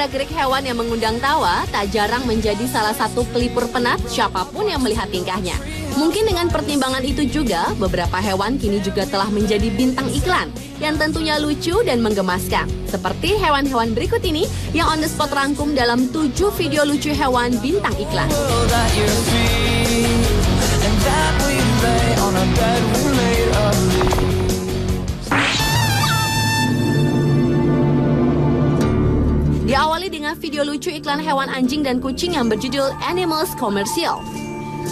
gerak-gerik hewan yang mengundang tawa tak jarang menjadi salah satu pelipur penat siapapun yang melihat tingkahnya. Mungkin dengan pertimbangan itu juga, beberapa hewan kini juga telah menjadi bintang iklan yang tentunya lucu dan menggemaskan. Seperti hewan-hewan berikut ini yang on the spot rangkum dalam 7 video lucu hewan bintang iklan. Diawali dengan video lucu iklan hewan anjing dan kucing yang berjudul Animals Commercial.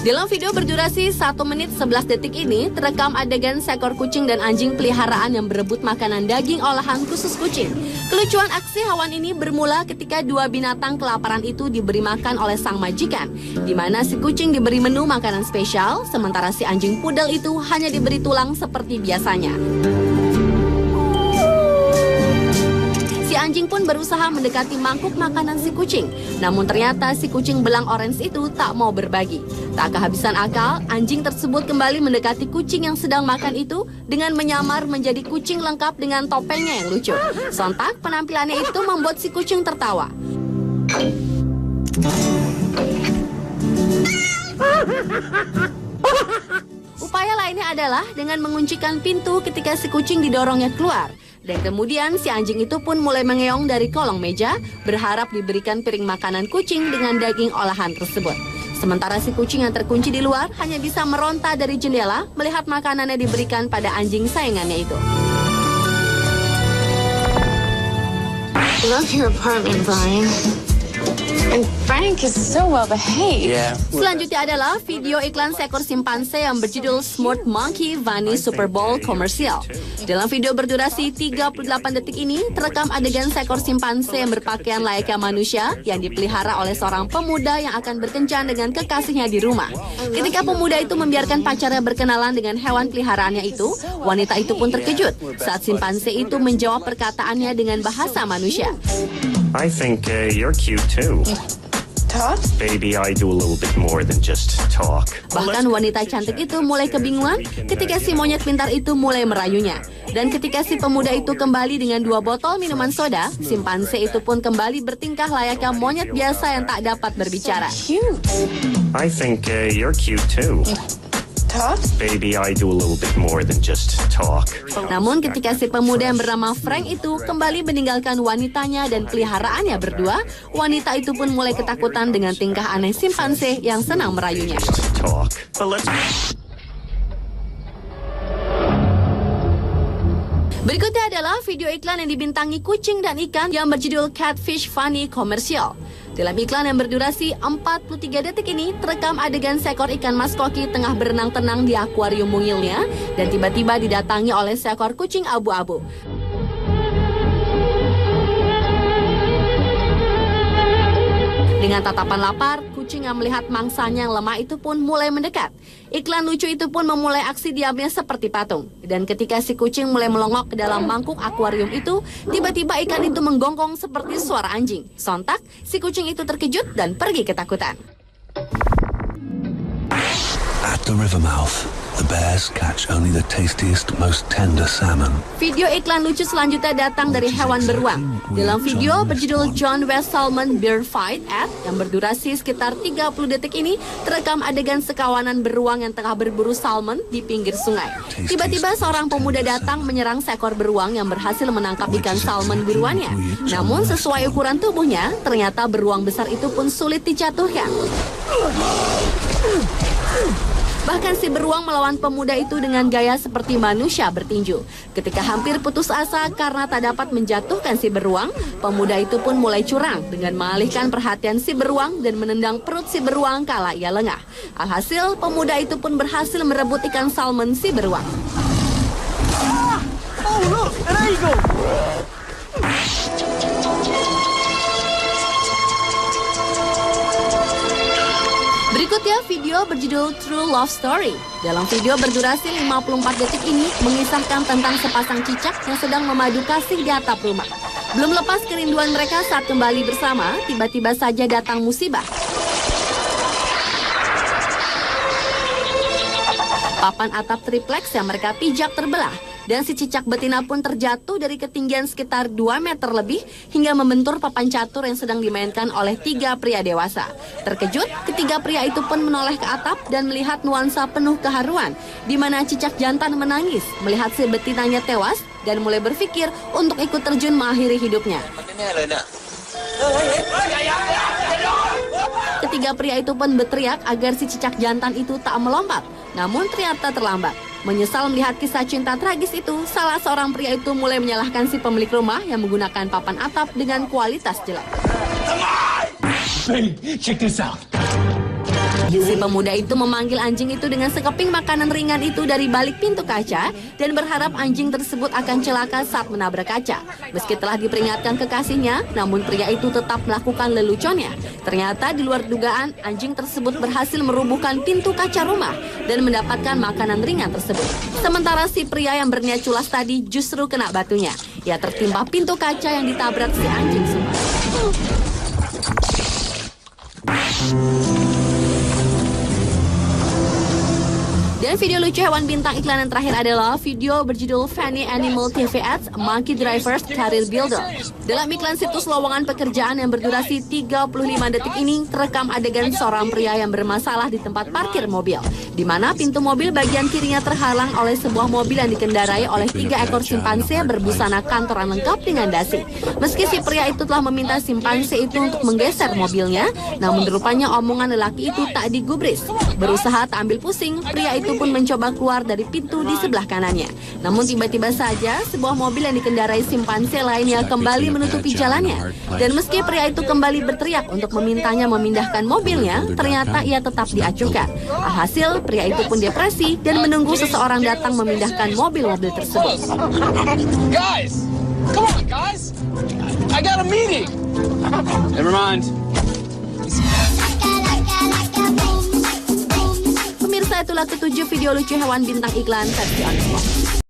Dalam video berdurasi 1 menit 11 detik ini, terekam adegan seekor kucing dan anjing peliharaan yang berebut makanan daging olahan khusus kucing. Kelucuan aksi hewan ini bermula ketika 2 binatang kelaparan itu diberi makan oleh sang majikan, di mana si kucing diberi menu makanan spesial, sementara si anjing pudel itu hanya diberi tulang seperti biasanya. Si anjing pun berusaha mendekati mangkuk makanan si kucing. Namun ternyata si kucing belang orange itu tak mau berbagi. Tak kehabisan akal, anjing tersebut kembali mendekati kucing yang sedang makan itu dengan menyamar menjadi kucing lengkap dengan topengnya yang lucu. Sontak penampilannya itu membuat si kucing tertawa. Upaya lainnya adalah dengan menguncikan pintu ketika si kucing didorongnya keluar. Dan kemudian si anjing itu pun mulai mengeong dari kolong meja, berharap diberikan piring makanan kucing dengan daging olahan tersebut. Sementara si kucing yang terkunci di luar hanya bisa meronta dari jendela melihat makanannya diberikan pada anjing sayangannya itu. Love your apartment, Brian. And Frank is so well behaved. Yeah. Selanjutnya adalah video iklan seekor simpanse yang berjudul Smart Monkey Bunny Super Bowl Commercial. Dalam video berdurasi 38 detik ini, terekam adegan seekor simpanse yang berpakaian layaknya manusia yang dipelihara oleh seorang pemuda yang akan berkencan dengan kekasihnya di rumah. Ketika pemuda itu membiarkan pacarnya berkenalan dengan hewan peliharaannya itu, wanita itu pun terkejut saat simpanse itu menjawab perkataannya dengan bahasa manusia. I think you're cute too. Talk? Baby, I do a little bit more than just talk. Bahkan wanita cantik itu mulai kebingungan ketika si monyet pintar itu mulai merayunya. Dan ketika si pemuda itu kembali dengan 2 botol minuman soda, simpanse itu pun kembali bertingkah layaknya monyet biasa yang tak dapat berbicara. Cute. I think you're cute too. Talk? Baby, I do a little bit more than just talk. Namun ketika si pemuda yang bernama Frank itu kembali meninggalkan wanitanya dan peliharaannya berdua, wanita itu pun mulai ketakutan dengan tingkah aneh simpanse yang senang merayunya. Talk. But let's... Berikutnya adalah video iklan yang dibintangi kucing dan ikan yang berjudul Catfish Funny Commercial. Dalam iklan yang berdurasi 43 detik ini, terekam adegan seekor ikan mas koki tengah berenang tenang di akuarium mungilnya dan tiba-tiba didatangi oleh seekor kucing abu-abu. Dengan tatapan lapar, kucing yang melihat mangsanya yang lemah itu pun mulai mendekat. Iklan lucu itu pun memulai aksi diamnya seperti patung. Dan ketika si kucing mulai melongok ke dalam mangkuk akuarium itu, tiba-tiba ikan itu menggonggong seperti suara anjing. Sontak, si kucing itu terkejut dan pergi ketakutan. At the river mouth, the bears catch only the tastiest, most tender salmon. Video iklan lucu selanjutnya datang dari hewan beruang. Dalam video berjudul John West Salmon Bear Fight At yang berdurasi sekitar 30 detik ini, terekam adegan sekawanan beruang yang tengah berburu salmon di pinggir sungai. Tiba-tiba seorang pemuda datang menyerang seekor beruang yang berhasil menangkap ikan salmon buruannya. Namun sesuai ukuran tubuhnya, ternyata beruang besar itu pun sulit dijatuhkan. Bahkan si beruang melawan pemuda itu dengan gaya seperti manusia bertinju. Ketika hampir putus asa karena tak dapat menjatuhkan si beruang, pemuda itu pun mulai curang dengan mengalihkan perhatian si beruang dan menendang perut si beruang kala ia lengah. Alhasil, pemuda itu pun berhasil merebut ikan salmon si beruang. Oh look, an eagle! Berikutnya video berjudul True Love Story. Dalam video berdurasi 54 detik ini mengisahkan tentang sepasang cicak yang sedang memadu kasih di atap rumah. Belum lepas kerinduan mereka saat kembali bersama, tiba-tiba saja datang musibah. Papan atap triplex yang mereka pijak terbelah. Dan si cicak betina pun terjatuh dari ketinggian sekitar 2 meter lebih hingga membentur papan catur yang sedang dimainkan oleh 3 pria dewasa. Terkejut, ketiga pria itu pun menoleh ke atap dan melihat nuansa penuh keharuan, di mana cicak jantan menangis melihat si betinanya tewas dan mulai berpikir untuk ikut terjun mengakhiri hidupnya. Ketiga pria itu pun berteriak agar si cicak jantan itu tak melompat, namun ternyata terlambat. Menyesal melihat kisah cinta tragis itu, salah seorang pria itu mulai menyalahkan si pemilik rumah yang menggunakan papan atap dengan kualitas jelek. Hey, check this out. Si pemuda itu memanggil anjing itu dengan sekeping makanan ringan itu dari balik pintu kaca dan berharap anjing tersebut akan celaka saat menabrak kaca. Meski telah diperingatkan kekasihnya, namun pria itu tetap melakukan leluconnya. Ternyata di luar dugaan, anjing tersebut berhasil merubuhkan pintu kaca rumah dan mendapatkan makanan ringan tersebut. Sementara si pria yang berniat culas tadi justru kena batunya. Ia tertimpa pintu kaca yang ditabrak si anjing semua. Dan video lucu hewan bintang iklan yang terakhir adalah video berjudul Funny Animal TV Ads Monkey Drivers Career Builder. Dalam iklan situs lowongan pekerjaan yang berdurasi 35 detik ini, terekam adegan seorang pria yang bermasalah di tempat parkir mobil, di mana pintu mobil bagian kirinya terhalang oleh sebuah mobil yang dikendarai oleh 3 ekor simpanse berbusana kantoran lengkap dengan dasi. Meski si pria itu telah meminta simpanse itu untuk menggeser mobilnya, namun rupanya omongan lelaki itu tak digubris. Berusaha tak ambil pusing, pria itu pun mencoba keluar dari pintu di sebelah kanannya. Namun tiba-tiba saja sebuah mobil yang dikendarai simpanse lainnya kembali menutupi jalannya. Dan meski pria itu kembali berteriak untuk memintanya memindahkan mobilnya, ternyata ia tetap diacuhkan. Alhasil pria itu pun depresi dan menunggu seseorang datang memindahkan mobil-mobil tersebut. Guys, come on, guys. I got a meeting. Never mind. Pemirsa, itulah ketujuh video lucu hewan bintang iklan versi Onspot.